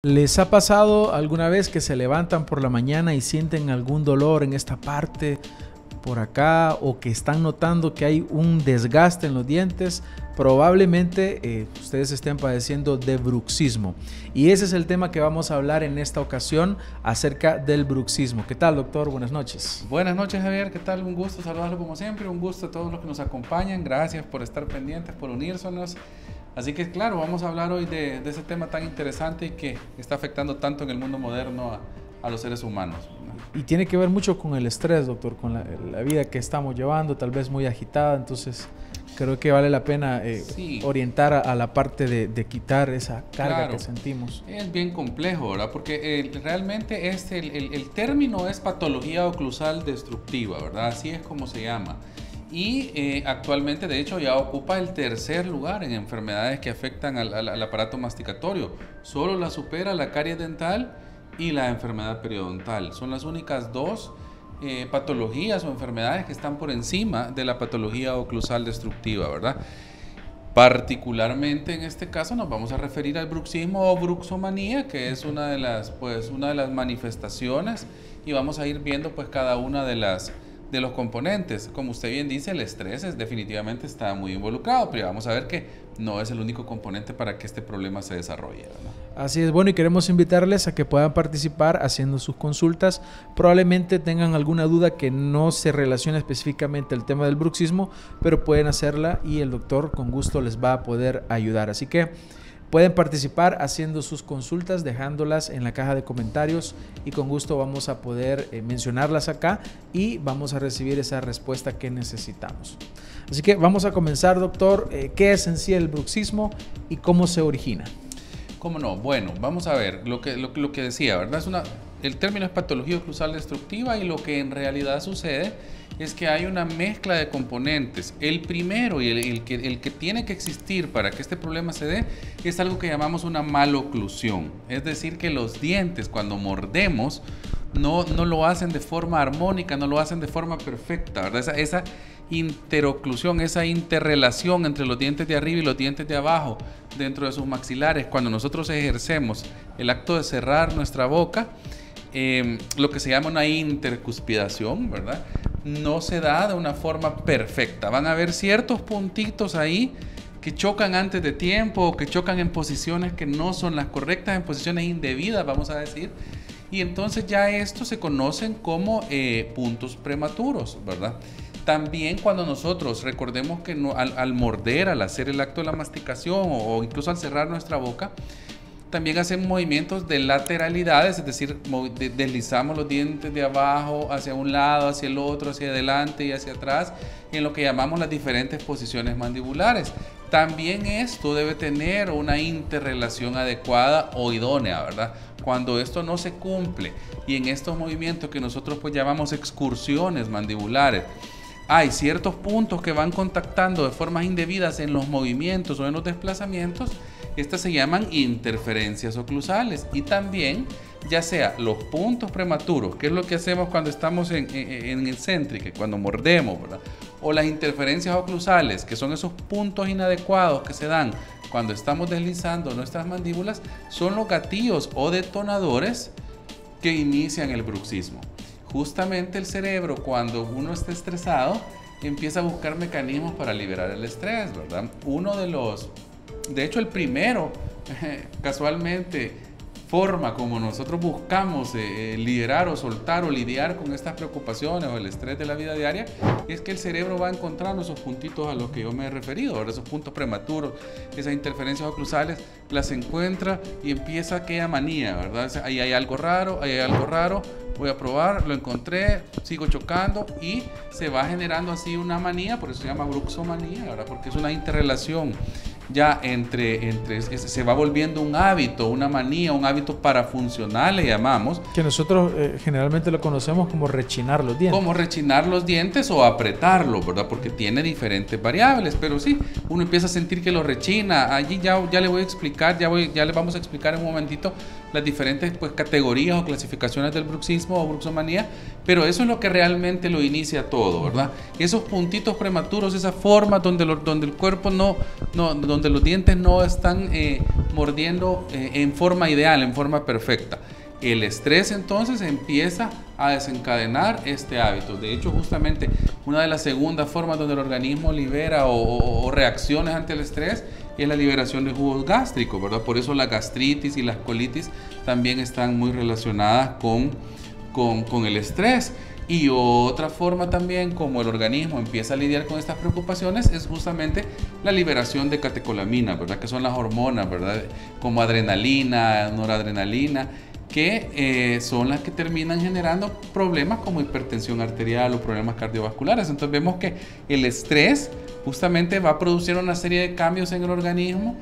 ¿Les ha pasado alguna vez que se levantan por la mañana y sienten algún dolor en esta parte, por acá, o que están notando que hay un desgaste en los dientes? Probablemente ustedes estén padeciendo de bruxismo. Y ese es el tema que vamos a hablar en esta ocasión acerca del bruxismo. ¿Qué tal, doctor? Buenas noches. Buenas noches, Javier. ¿Qué tal? Un gusto saludarlo como siempre. Un gusto a todos los que nos acompañan. Gracias por estar pendientes, por unírsenos. Así que, claro, vamos a hablar hoy de ese tema tan interesante y que está afectando tanto en el mundo moderno a los seres humanos, ¿no? Y tiene que ver mucho con el estrés, doctor, con la vida que estamos llevando, tal vez muy agitada. Entonces, creo que vale la pena Sí. orientar a la parte de quitar esa carga Claro, que sentimos. es bien complejo, ¿verdad? Porque realmente el término es patología oclusal destructiva, ¿verdad? Así es como se llama. Y actualmente, de hecho, ya ocupa el tercer lugar en enfermedades que afectan al aparato masticatorio. Solo la supera la caries dental y la enfermedad periodontal. Son las únicas dos patologías o enfermedades que están por encima de la patología oclusal destructiva, ¿verdad? Particularmente en este caso nos vamos a referir al bruxismo o bruxomanía, que es una de las manifestaciones, y vamos a ir viendo pues cada una de los componentes. Como usted bien dice, el estrés definitivamente está muy involucrado, pero vamos a ver que no es el único componente para que este problema se desarrolle, ¿verdad? Así es, bueno, y queremos invitarles a que puedan participar haciendo sus consultas. Probablemente tengan alguna duda que no se relaciona específicamente al tema del bruxismo, pero pueden hacerla y el doctor con gusto les va a poder ayudar. Así que pueden participar haciendo sus consultas, dejándolas en la caja de comentarios, y con gusto vamos a poder mencionarlas acá y vamos a recibir esa respuesta que necesitamos. Así que vamos a comenzar, doctor. ¿Qué es en sí el bruxismo y cómo se origina? ¿Cómo no? Bueno, vamos a ver lo que decía, ¿verdad? El término es patología oclusal destructiva, y lo que en realidad sucede es que hay una mezcla de componentes. El primero y el que tiene que existir para que este problema se dé es algo que llamamos una maloclusión. Es decir, que los dientes cuando mordemos no lo hacen de forma armónica, no lo hacen de forma perfecta, ¿verdad? Esa interoclusión, esa interrelación entre los dientes de arriba y los dientes de abajo dentro de sus maxilares, cuando nosotros ejercemos el acto de cerrar nuestra boca, lo que se llama una intercuspidación, ¿verdad? No se da de una forma perfecta. Van a haber ciertos puntitos ahí que chocan antes de tiempo, o que chocan en posiciones que no son las correctas, en posiciones indebidas, vamos a decir. Y entonces ya estos se conocen como puntos prematuros, ¿verdad? También cuando nosotros recordemos que al morder, al hacer el acto de la masticación, o incluso al cerrar nuestra boca, también hacemos movimientos de lateralidades, es decir, deslizamos los dientes de abajo hacia un lado, hacia el otro, hacia adelante y hacia atrás, en lo que llamamos las diferentes posiciones mandibulares. También esto debe tener una interrelación adecuada o idónea, ¿verdad? Cuando esto no se cumple, y en estos movimientos que nosotros pues llamamos excursiones mandibulares, hay ciertos puntos que van contactando de formas indebidas en los movimientos o en los desplazamientos, estas se llaman interferencias oclusales. Y también, ya sea los puntos prematuros, que es lo que hacemos cuando estamos en el céntrique, cuando mordemos, ¿verdad? O las interferencias oclusales, que son esos puntos inadecuados que se dan cuando estamos deslizando nuestras mandíbulas, son los gatillos o detonadores que inician el bruxismo. Justamente el cerebro, cuando uno está estresado, empieza a buscar mecanismos para liberar el estrés, ¿verdad? De hecho, el primero, casualmente, forma como nosotros buscamos liberar o soltar o lidiar con estas preocupaciones o el estrés de la vida diaria, es que el cerebro va encontrando esos puntitos a los que yo me he referido, ¿verdad? Esos puntos prematuros, esas interferencias oclusales, las encuentra y empieza aquella manía, ¿verdad? Ahí hay algo raro, ahí hay algo raro, voy a probar, lo encontré, sigo chocando, y se va generando así una manía. Por eso se llama bruxomanía, ¿verdad? Porque es una interrelación ya se va volviendo un hábito, una manía, un hábito parafuncional, le llamamos. Que nosotros generalmente lo conocemos como rechinar los dientes. Como rechinar los dientes o apretarlo, ¿verdad? Porque tiene diferentes variables, pero sí, uno empieza a sentir que lo rechina. Allí ya le voy a explicar, ya le vamos a explicar en un momentito las diferentes pues, categorías o clasificaciones del bruxismo o bruxomanía, pero eso es lo que realmente lo inicia todo, ¿verdad? Esos puntitos prematuros, esa forma donde el cuerpo donde donde los dientes no están mordiendo en forma ideal, en forma perfecta. El estrés entonces empieza a desencadenar este hábito. De hecho, justamente una de las segundas formas donde el organismo libera o reacciones ante el estrés es la liberación de jugos gástricos, ¿verdad? Por eso la gastritis y las colitis también están muy relacionadas con el estrés. Y otra forma también como el organismo empieza a lidiar con estas preocupaciones es justamente la liberación de catecolamina, ¿verdad? Que son las hormonas, ¿verdad? Como adrenalina, noradrenalina, que son las que terminan generando problemas como hipertensión arterial o problemas cardiovasculares. Entonces vemos que el estrés justamente va a producir una serie de cambios en el organismo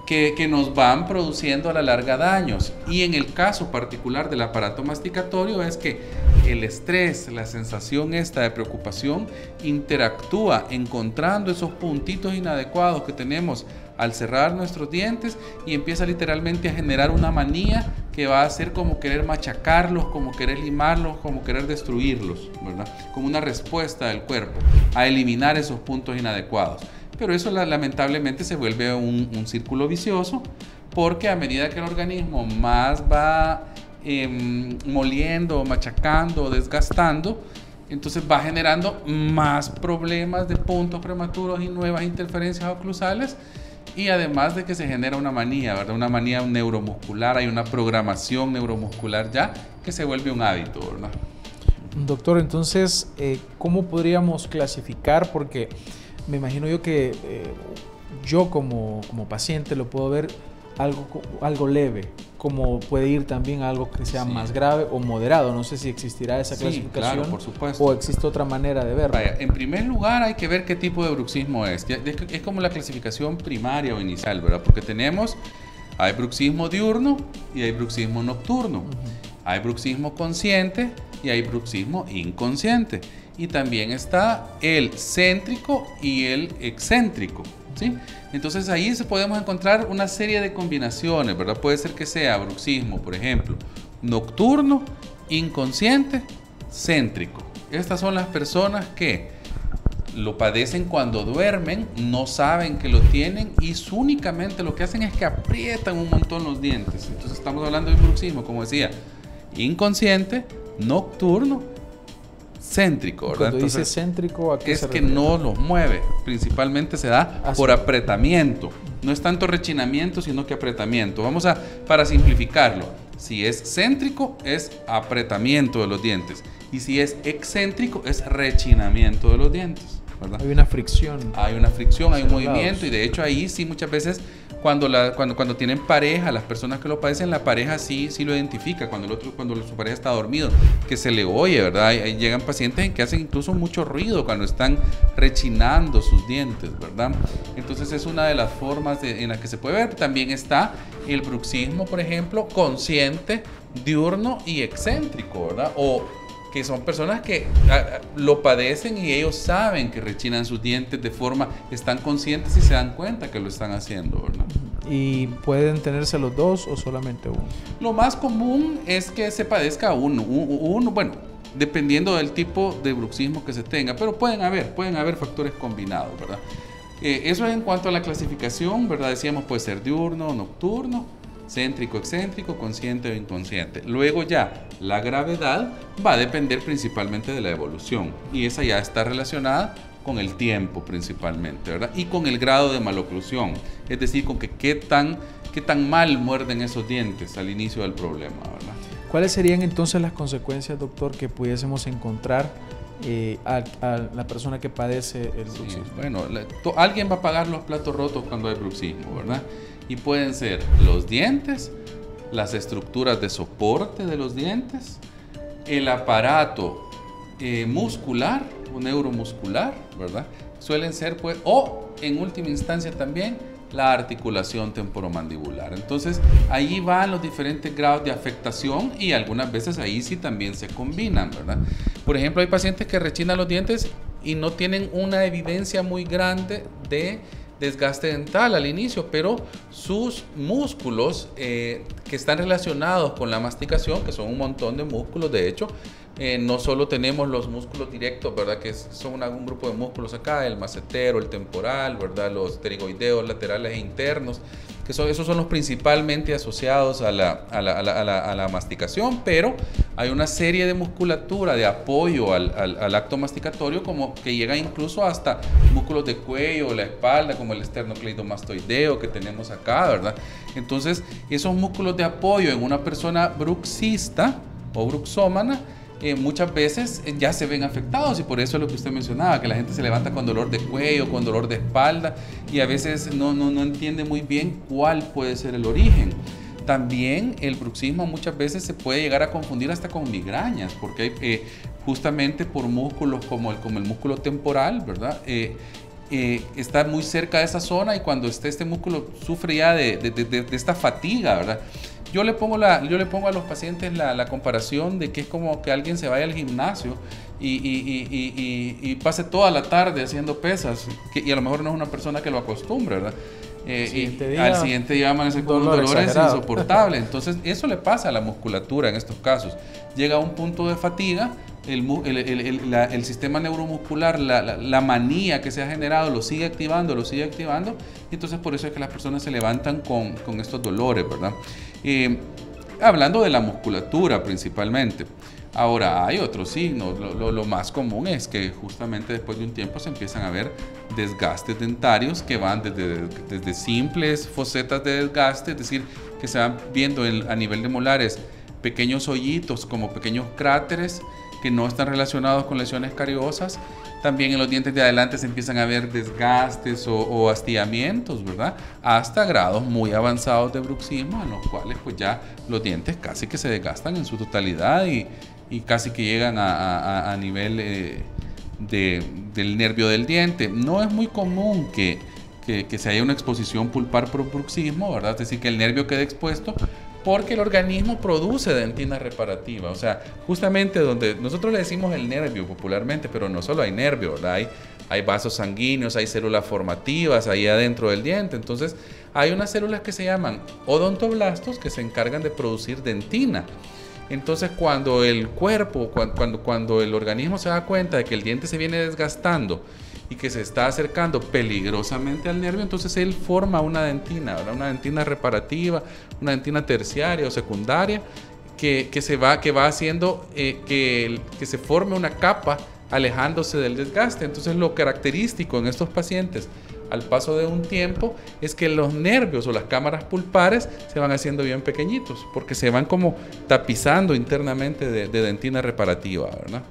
que nos van produciendo a la larga daños. Y en el caso particular del aparato masticatorio es que el estrés, la sensación esta de preocupación, interactúa encontrando esos puntitos inadecuados que tenemos al cerrar nuestros dientes y empieza literalmente a generar una manía que va a ser como querer machacarlos, como querer limarlos, como querer destruirlos, ¿verdad? Como una respuesta del cuerpo a eliminar esos puntos inadecuados. Pero eso lamentablemente se vuelve un círculo vicioso, porque a medida que el organismo más va moliendo, machacando, desgastando, entonces va generando más problemas de puntos prematuros y nuevas interferencias oclusales, y además de que se genera una manía, ¿verdad? Una manía neuromuscular, hay una programación neuromuscular ya que se vuelve un hábito, ¿verdad? Doctor, entonces, ¿cómo podríamos clasificar? Porque me imagino yo que yo como paciente lo puedo ver algo leve, como puede ir también a algo que sea más grave o moderado. No sé si existirá esa clasificación. Claro, por supuesto. O existe otra manera de verlo. Vaya, en primer lugar hay que ver qué tipo de bruxismo es. Es como la clasificación primaria o inicial, ¿verdad? Porque hay bruxismo diurno y hay bruxismo nocturno. Hay bruxismo consciente y hay bruxismo inconsciente. Y también está el céntrico y el excéntrico, ¿sí? Entonces ahí podemos encontrar una serie de combinaciones, ¿verdad? Puede ser que sea bruxismo, por ejemplo, nocturno, inconsciente, céntrico. Estas son las personas que lo padecen cuando duermen, no saben que lo tienen y únicamente lo que hacen es que aprietan un montón los dientes. Entonces estamos hablando de un bruxismo, como decía, inconsciente, nocturno, céntrico, ¿verdad? Cuando dice céntrico, ¿a qué es se que refiere? no los mueve, principalmente se da por apretamiento. No es tanto rechinamiento, sino que apretamiento. Para simplificarlo, si es céntrico es apretamiento de los dientes y si es excéntrico es rechinamiento de los dientes, ¿verdad? Hay una fricción. Hay una fricción, hay un Cerrados. movimiento, y de hecho ahí sí muchas veces cuando tienen pareja, las personas que lo padecen, la pareja sí lo identifica cuando su pareja está dormido, que se le oye, ¿verdad? Ahí llegan pacientes en que hacen incluso mucho ruido cuando están rechinando sus dientes, ¿verdad? Entonces es una de las formas en las que se puede ver. También está el bruxismo, por ejemplo, consciente, diurno y excéntrico, ¿verdad? O que son personas que lo padecen y ellos saben que rechinan sus dientes están conscientes y se dan cuenta que lo están haciendo, ¿verdad? ¿Y pueden tenerse los dos o solamente uno? Lo más común es que se padezca uno, bueno, dependiendo del tipo de bruxismo que se tenga, pero pueden haber factores combinados, ¿verdad? Eso es en cuanto a la clasificación, ¿verdad? Decíamos, puede ser diurno, nocturno, céntrico, excéntrico, consciente o inconsciente. Luego ya la gravedad va a depender principalmente de la evolución, y esa ya está relacionada con el tiempo principalmente, ¿verdad? Y con el grado de maloclusión, es decir, con qué tan mal muerden esos dientes al inicio del problema, ¿verdad? ¿Cuáles serían entonces las consecuencias, doctor, que pudiésemos encontrar a la persona que padece el bruxismo? Sí, bueno, alguien va a pagar los platos rotos cuando hay bruxismo, ¿verdad? Y pueden ser los dientes, las estructuras de soporte de los dientes, el aparato muscular o neuromuscular, ¿verdad? Suelen ser, pues, o en última instancia también la articulación temporomandibular. Entonces ahí van los diferentes grados de afectación y algunas veces ahí sí también se combinan, ¿verdad? Por ejemplo, hay pacientes que rechinan los dientes y no tienen una evidencia muy grande de desgaste dental al inicio, pero sus músculos que están relacionados con la masticación, que son un montón de músculos, de hecho, no solo tenemos los músculos directos, ¿verdad? Que son un grupo de músculos acá, el macetero, el temporal, ¿verdad? Los pterigoideos laterales e internos, que esos son los principalmente asociados a la masticación, pero hay una serie de musculatura de apoyo al acto masticatorio, como que llega incluso hasta músculos de cuello, la espalda, como el esternocleidomastoideo que tenemos acá, ¿verdad? Entonces, esos músculos de apoyo en una persona bruxista o bruxómana, muchas veces ya se ven afectados, y por eso es lo que usted mencionaba, que la gente se levanta con dolor de cuello, con dolor de espalda, y a veces no entiende muy bien cuál puede ser el origen. También el bruxismo muchas veces se puede llegar a confundir hasta con migrañas, porque hay, justamente por músculos como el músculo temporal, ¿verdad? Está muy cerca de esa zona, y cuando este músculo sufre ya de esta fatiga, ¿verdad? Yo le pongo a los pacientes la comparación de que es como que alguien se vaya al gimnasio y pase toda la tarde haciendo pesas, y a lo mejor no es una persona que lo acostumbre, ¿verdad? Al siguiente día amanece con unos dolores insoportables. Entonces, eso le pasa a la musculatura en estos casos. Llega a un punto de fatiga, el sistema neuromuscular, la manía que se ha generado, lo sigue activando, y entonces por eso es que las personas se levantan con estos dolores, ¿verdad? Hablando de la musculatura principalmente. Ahora, hay otros signos. Lo más común es que justamente después de un tiempo se empiezan a ver desgastes dentarios que van desde simples fosetas de desgaste, es decir, que se van viendo a nivel de molares pequeños hoyitos como pequeños cráteres que no están relacionados con lesiones cariosas. También en los dientes de adelante se empiezan a ver desgastes o astillamientos, ¿verdad? Hasta grados muy avanzados de bruxismo, en los cuales pues ya los dientes casi que se desgastan en su totalidad y casi que llegan a nivel del nervio del diente. No es muy común que se haya una exposición pulpar por bruxismo, ¿verdad? Es decir, que el nervio quede expuesto, porque el organismo produce dentina reparativa. O sea, justamente donde nosotros le decimos el nervio popularmente, pero no solo hay nervio, ¿verdad? Hay vasos sanguíneos, hay células formativas ahí adentro del diente. Entonces, hay unas células que se llaman odontoblastos que se encargan de producir dentina. Entonces, cuando el cuerpo, cuando el organismo se da cuenta de que el diente se viene desgastando y que se está acercando peligrosamente al nervio, entonces él forma una dentina, ¿verdad? Una dentina reparativa, una dentina terciaria o secundaria, que va haciendo que se forme una capa alejándose del desgaste. Entonces, lo característico en estos pacientes al paso de un tiempo es que los nervios o las cámaras pulpares se van haciendo bien pequeñitos, porque se van como tapizando internamente de dentina reparativa, ¿verdad?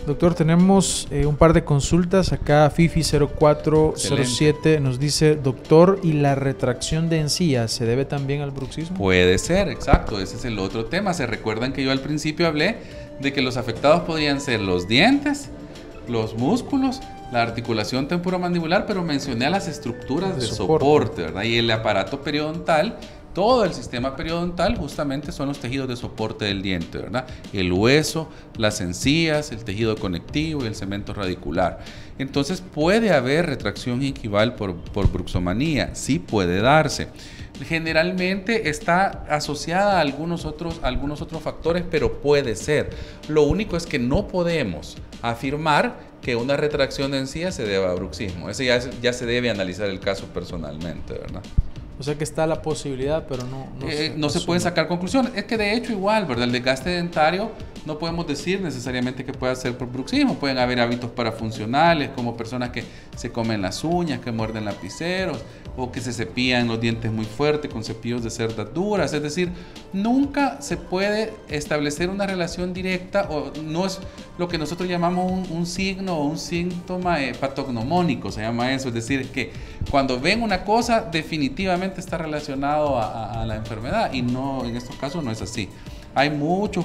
Doctor, tenemos un par de consultas. Acá Fifi0407 nos dice: doctor, ¿y la retracción de encías se debe también al bruxismo? Puede ser, exacto. Ese es el otro tema. Se recuerdan que yo al principio hablé de que los afectados podrían ser los dientes, los músculos, la articulación temporomandibular, pero mencioné a las estructuras de soporte, ¿verdad? Y el aparato periodontal. Todo el sistema periodontal justamente son los tejidos de soporte del diente, ¿verdad? El hueso, las encías, el tejido conectivo y el cemento radicular. Entonces, ¿puede haber retracción gingival por bruxomanía? Sí, puede darse. Generalmente está asociada a algunos otros factores, pero puede ser. Lo único es que no podemos afirmar que una retracción de encías se deba a bruxismo. Ese ya se debe analizar el caso personalmente, ¿verdad? O sea que está la posibilidad, pero no se pueden sacar conclusiones. Es que de hecho igual, ¿verdad? El desgaste dentario no podemos decir necesariamente que pueda ser por bruxismo. Pueden haber hábitos parafuncionales, como personas que se comen las uñas, que muerden lapiceros, o que se cepillan los dientes muy fuerte con cepillos de cerdas duras. Es decir, nunca se puede establecer una relación directa, o no es lo que nosotros llamamos un signo o un síntoma patognomónico, se llama eso. Es decir, que cuando ven una cosa definitivamente está relacionado a la enfermedad, y no, en estos casos no es así. Hay muchos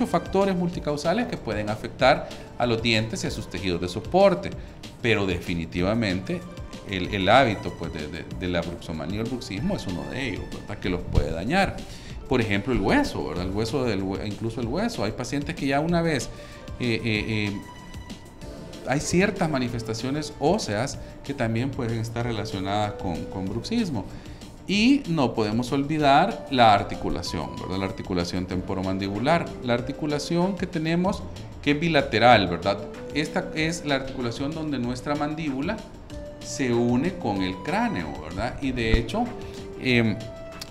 factores multicausales que pueden afectar a los dientes y a sus tejidos de soporte, pero definitivamente el hábito pues, de la bruxomanía o el bruxismo es uno de ellos, ¿verdad? Que los puede dañar. Por ejemplo, el hueso, ¿verdad? Incluso el hueso. Hay pacientes que ya una vez hay ciertas manifestaciones óseas que también pueden estar relacionadas con bruxismo. Y no podemos olvidar la articulación, ¿verdad? La articulación temporomandibular. La articulación que tenemos, que es bilateral, ¿verdad? Esta es la articulación donde nuestra mandíbula se une con el cráneo, ¿verdad? Y de hecho,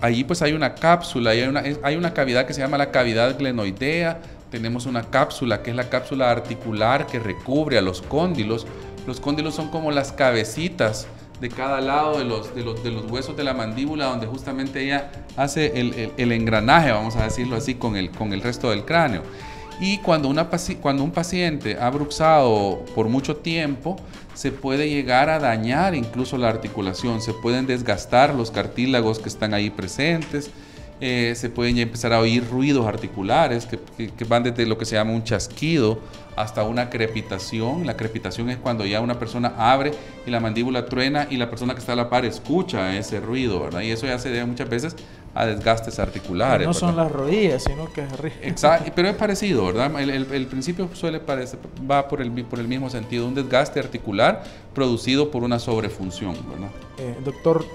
allí pues hay una cápsula, hay una cavidad que se llama la cavidad glenoidea. Tenemos una cápsula que es la cápsula articular que recubre a los cóndilos. Los cóndilos son como las cabecitas de cada lado de los huesos de la mandíbula, donde justamente ella hace el engranaje, vamos a decirlo así, con el resto del cráneo. Y cuando un paciente ha bruxado por mucho tiempo, se puede llegar a dañar incluso la articulación, se pueden desgastar los cartílagos que están ahí presentes, se pueden ya empezar a oír ruidos articulares que van desde lo que se llama un chasquido hasta una crepitación. La crepitación es cuando ya una persona abre y la mandíbula truena y la persona que está a la par escucha ese ruido, ¿verdad? Y eso ya se debe muchas veces a desgastes articulares. No ¿verdad? son las rodillas, sino que es arriba. Exacto, pero es parecido, ¿verdad? El principio va por el mismo sentido, un desgaste articular producido por una sobrefunción, ¿verdad? Doctor,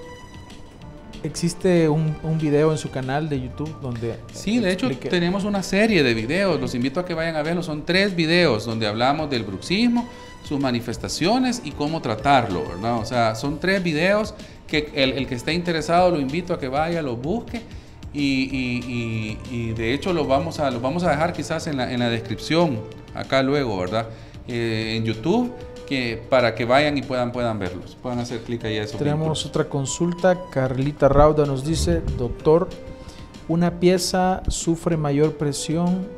¿existe un video en su canal de YouTube donde... Sí, de hecho tenemos una serie de videos, los invito a que vayan a verlos, son 3 videos donde hablamos del bruxismo, sus manifestaciones y cómo tratarlo, ¿verdad? O sea, son 3 videos que el que esté interesado lo invito a que vaya, los busque y de hecho los vamos a dejar quizás en la descripción, acá luego, ¿verdad? En YouTube, para que vayan y puedan verlos, puedan hacer clic ahí a esos Tenemos vínculos. otra consulta. Carlita Rauda nos dice: doctor, una pieza sufre mayor presión,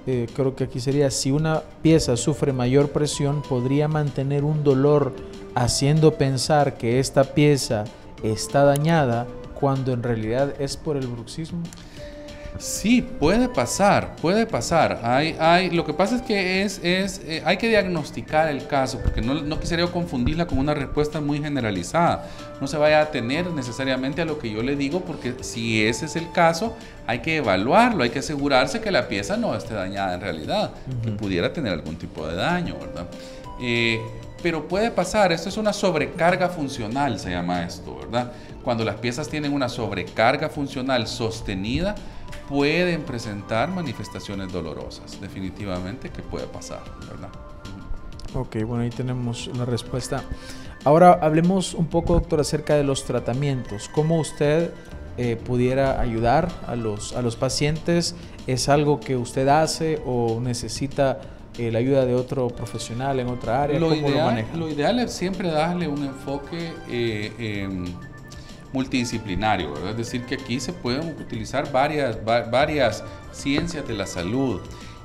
creo que aquí sería, si una pieza sufre mayor presión, ¿podría mantener un dolor haciendo pensar que esta pieza está dañada cuando en realidad es por el bruxismo? Sí, puede pasar. Lo que pasa es que hay que diagnosticar el caso, porque no quisiera yo confundirla con una respuesta muy generalizada. No se vaya a atener necesariamente a lo que yo le digo, porque si ese es el caso, hay que evaluarlo, hay que asegurarse que la pieza no esté dañada en realidad, que pudiera tener algún tipo de daño, ¿verdad? Pero puede pasar, esto es una sobrecarga funcional, se llama esto, ¿verdad? Cuando las piezas tienen una sobrecarga funcional sostenida, pueden presentar manifestaciones dolorosas, definitivamente que puede pasar, ¿verdad? Ok, bueno, ahí tenemos la respuesta. Ahora hablemos un poco, doctor, acerca de los tratamientos. ¿Cómo usted pudiera ayudar a los pacientes? ¿Es algo que usted hace o necesita la ayuda de otro profesional en otra área? ¿Cómo lo maneja? Lo ideal es siempre darle un enfoque multidisciplinario, ¿verdad? Es decir, que aquí se pueden utilizar varias ciencias de la salud.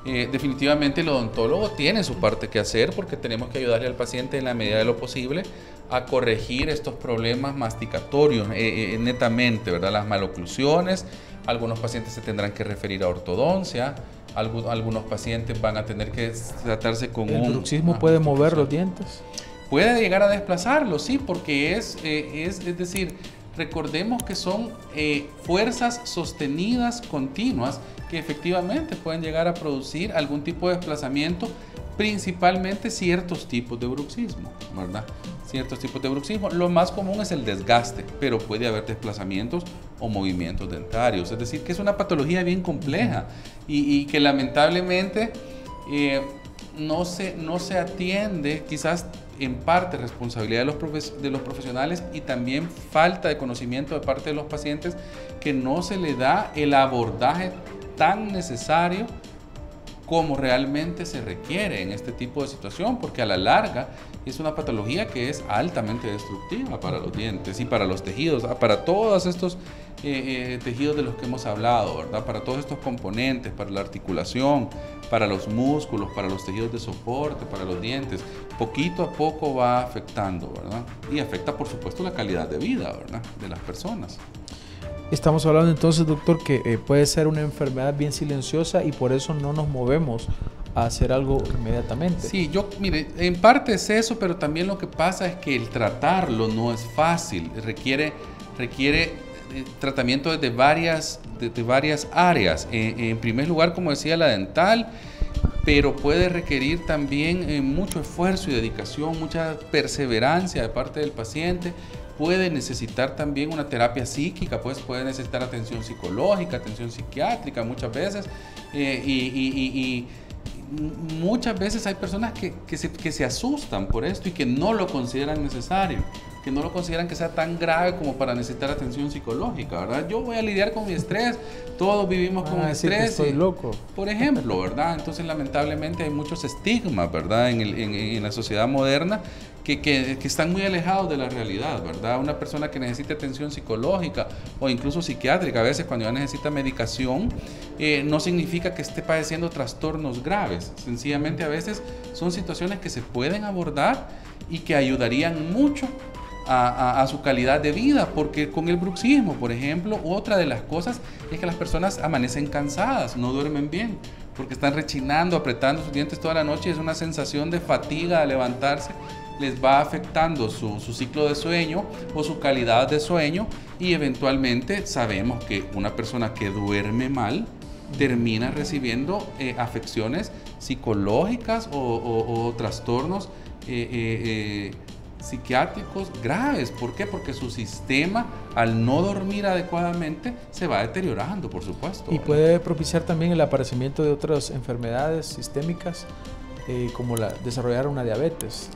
Definitivamente el odontólogo tiene su parte que hacer, porque tenemos que ayudarle al paciente en la medida de lo posible a corregir estos problemas masticatorios netamente, ¿verdad? Las maloclusiones, algunos pacientes se tendrán que referir a ortodoncia, algunos pacientes van a tener que tratarse con ¿El bruxismo puede mover los dientes? Puede llegar a desplazarlos, sí, porque es decir, recordemos que son fuerzas sostenidas continuas que efectivamente pueden llegar a producir algún tipo de desplazamiento, principalmente ciertos tipos de bruxismo, ¿verdad? Ciertos tipos de bruxismo. Lo más común es el desgaste, pero puede haber desplazamientos o movimientos dentarios. Es decir, que es una patología bien compleja y que lamentablemente no se atiende, quizás en parte responsabilidad de los profesionales y también falta de conocimiento de parte de los pacientes, que no se le da el abordaje tan necesario como realmente se requiere en este tipo de situación, porque a la larga es una patología que es altamente destructiva para los dientes y para los tejidos, para todos estos tejidos de los que hemos hablado, ¿verdad? Para todos estos componentes, para la articulación, para los músculos, para los tejidos de soporte, para los dientes. Poquito a poco va afectando, ¿verdad? Y afecta, por supuesto, la calidad de vida, ¿verdad?, de las personas. Estamos hablando entonces, doctor, que puede ser una enfermedad bien silenciosa y por eso no nos movemos a hacer algo inmediatamente. Sí, mire, en parte es eso, pero también lo que pasa es que el tratarlo no es fácil, requiere tratamiento desde varias áreas. En primer lugar, como decía, la dental, pero puede requerir también mucho esfuerzo y dedicación, mucha perseverancia de parte del paciente. Puede necesitar también una terapia psíquica, pues puede necesitar atención psicológica, atención psiquiátrica muchas veces, y muchas veces hay personas que se asustan por esto y que no lo consideran necesario, que no lo consideran que sea tan grave como para necesitar atención psicológica, ¿verdad? Yo voy a lidiar con mi estrés, todos vivimos con estrés. Estoy loco. Por ejemplo, ¿verdad? Entonces, lamentablemente hay muchos estigmas, ¿verdad? En la sociedad moderna que están muy alejados de la realidad, ¿verdad? Una persona que necesita atención psicológica o incluso psiquiátrica, a veces cuando ya necesita medicación, no significa que esté padeciendo trastornos graves. Sencillamente a veces son situaciones que se pueden abordar y que ayudarían mucho a su calidad de vida, porque con el bruxismo, por ejemplo, otra de las cosas es que las personas amanecen cansadas, no duermen bien, porque están rechinando, apretando sus dientes toda la noche, y es una sensación de fatiga al levantarse, les va afectando su ciclo de sueño o su calidad de sueño, y eventualmente sabemos que una persona que duerme mal termina recibiendo afecciones psicológicas o trastornos psiquiátricos graves. ¿Por qué? Porque su sistema, al no dormir adecuadamente, se va deteriorando, por supuesto. Y puede propiciar también el aparecimiento de otras enfermedades sistémicas, como desarrollar una diabetes.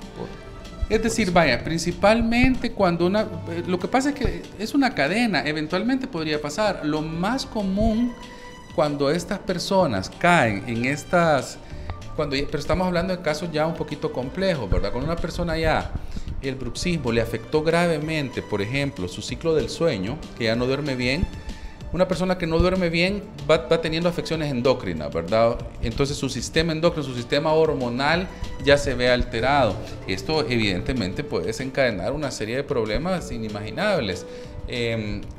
Es decir, vaya, principalmente cuando lo que pasa es que es una cadena, eventualmente podría pasar. Lo más común cuando estas personas caen en estas, pero estamos hablando de casos ya un poquito complejos, ¿verdad? Cuando una persona ya el bruxismo le afectó gravemente, por ejemplo, su ciclo del sueño, que ya no duerme bien. Una persona que no duerme bien va teniendo afecciones endocrinas, ¿verdad? Entonces su sistema endocrino, su sistema hormonal ya se ve alterado. Esto evidentemente puede desencadenar una serie de problemas inimaginables.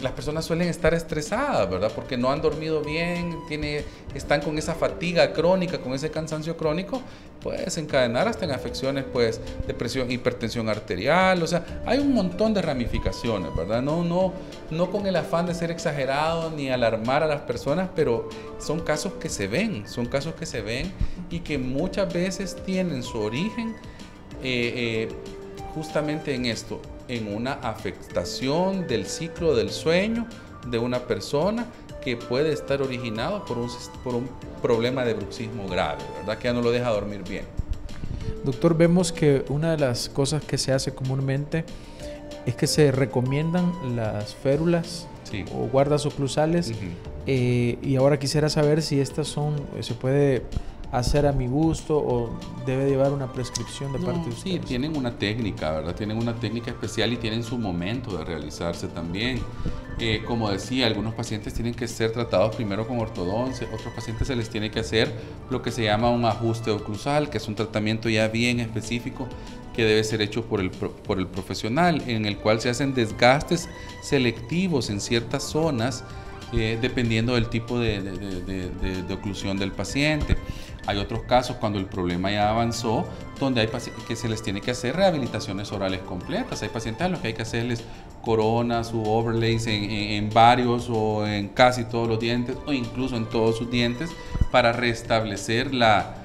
Las personas suelen estar estresadas, ¿verdad? Porque no han dormido bien, están con esa fatiga crónica, con ese cansancio crónico, puede desencadenar hasta en afecciones, pues, depresión, hipertensión arterial. O sea, hay un montón de ramificaciones, ¿verdad? No con el afán de ser exagerado ni alarmar a las personas, pero son casos que se ven y que muchas veces tienen su origen justamente en esto, en una afectación del ciclo del sueño de una persona que puede estar originado por un problema de bruxismo grave, ¿verdad? Que ya no lo deja dormir bien. Doctor, vemos que una de las cosas que se hace comúnmente es que se recomiendan las férulas, sí, o guardas oclusales, y ahora quisiera saber si estas se puede hacer a mi gusto o debe llevar una prescripción de parte de ustedes. Sí, tienen una técnica, ¿verdad? Tienen una técnica especial y tienen su momento de realizarse también. Como decía, algunos pacientes tienen que ser tratados primero con ortodoncia, otros pacientes se les tiene que hacer lo que se llama un ajuste oclusal, que es un tratamiento ya bien específico que debe ser hecho por el profesional, en el cual se hacen desgastes selectivos en ciertas zonas, dependiendo del tipo de oclusión del paciente. Hay otros casos cuando el problema ya avanzó, donde hay pacientes que se les tiene que hacer rehabilitaciones orales completas. Hay pacientes a los que hay que hacerles coronas u overlays en varios o en casi todos los dientes, o incluso en todos sus dientes, para restablecer la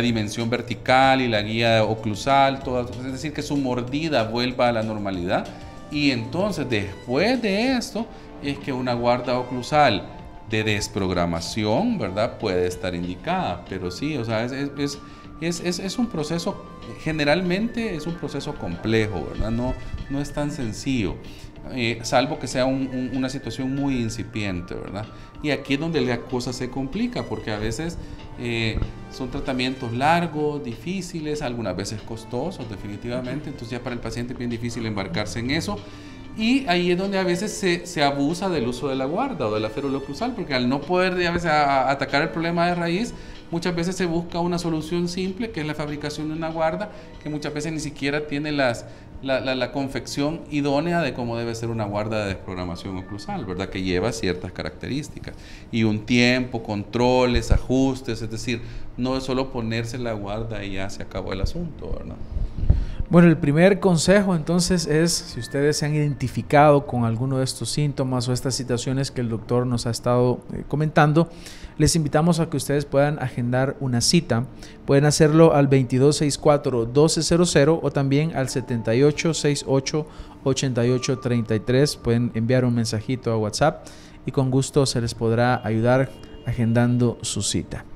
dimensión vertical y la guía oclusal, es decir, que su mordida vuelva a la normalidad. Y entonces, después de esto, es que una guarda oclusal de desprogramación, ¿verdad?, puede estar indicada. Pero sí, o sea, es un proceso, generalmente es un proceso complejo, ¿verdad? No es tan sencillo, salvo que sea una situación muy incipiente, ¿verdad? Y aquí es donde la cosa se complica, porque a veces son tratamientos largos, difíciles, algunas veces costosos, definitivamente. Entonces ya para el paciente es bien difícil embarcarse en eso. Y ahí es donde a veces se abusa del uso de la guarda o de la férula oclusal, porque al no poder a veces atacar el problema de raíz, muchas veces se busca una solución simple, que es la fabricación de una guarda, que muchas veces ni siquiera tiene la confección idónea de cómo debe ser una guarda de desprogramación oclusal, ¿verdad? Que lleva ciertas características y un tiempo, controles, ajustes, es decir, no es solo ponerse la guarda y ya se acabó el asunto, ¿verdad? Bueno, el primer consejo entonces es, si ustedes se han identificado con alguno de estos síntomas o estas situaciones que el doctor nos ha estado comentando, les invitamos a que ustedes puedan agendar una cita. Pueden hacerlo al 2264-1200 o también al 7868-8833. Pueden enviar un mensajito a WhatsApp y con gusto se les podrá ayudar agendando su cita.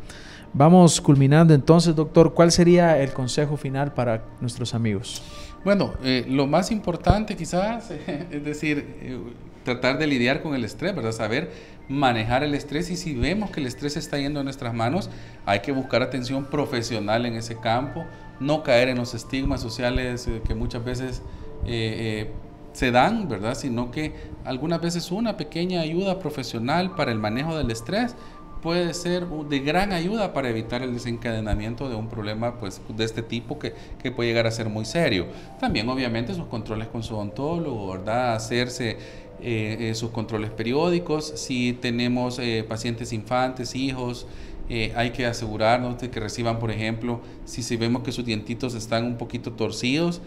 Vamos culminando entonces, doctor. ¿Cuál sería el consejo final para nuestros amigos? Bueno, lo más importante quizás, es decir, tratar de lidiar con el estrés, ¿verdad? Saber manejar el estrés, y si vemos que el estrés está yendo a nuestras manos, hay que buscar atención profesional en ese campo, no caer en los estigmas sociales que muchas veces se dan, ¿verdad? Sino que algunas veces una pequeña ayuda profesional para el manejo del estrés puede ser de gran ayuda para evitar el desencadenamiento de un problema pues, de este tipo que puede llegar a ser muy serio. También obviamente sus controles con su odontólogo, ¿verdad? Hacerse sus controles periódicos. Si tenemos pacientes infantes, hijos, hay que asegurarnos de que reciban, por ejemplo, si vemos que sus dientitos están un poquito torcidos,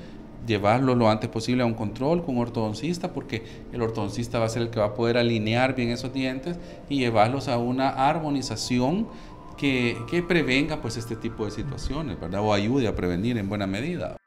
llevarlo lo antes posible a un control con un ortodoncista, porque el ortodoncista va a ser el que va a poder alinear bien esos dientes y llevarlos a una armonización que prevenga pues este tipo de situaciones, ¿verdad? O ayude a prevenir en buena medida.